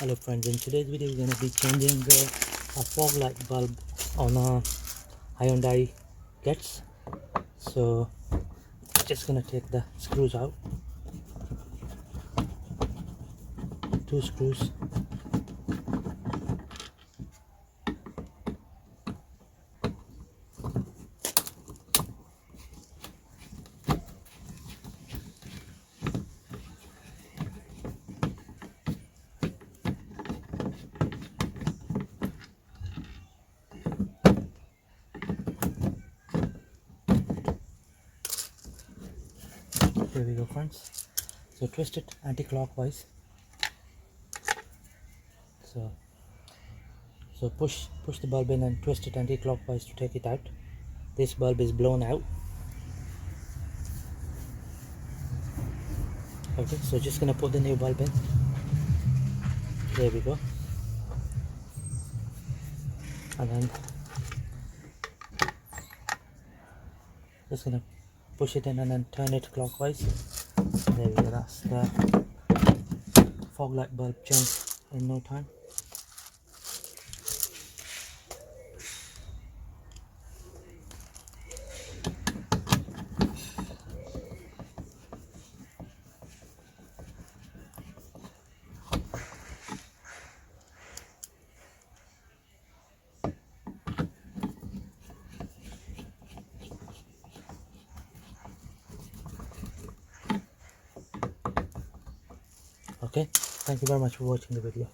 Hello friends, in today's video we're going to be changing a fog light bulb on a Hyundai Getz. So just going to take the screws out, 2 screws. Here we go friends. So twist it anti-clockwise. So push the bulb in and twist it anti-clockwise to take it out. This bulb is blown out. Okay, so just gonna put the new bulb in. There we go. And then just gonna push it in and then turn it clockwise. There we go. That's the fog light bulb change in no time. Okay, thank you very much for watching the video.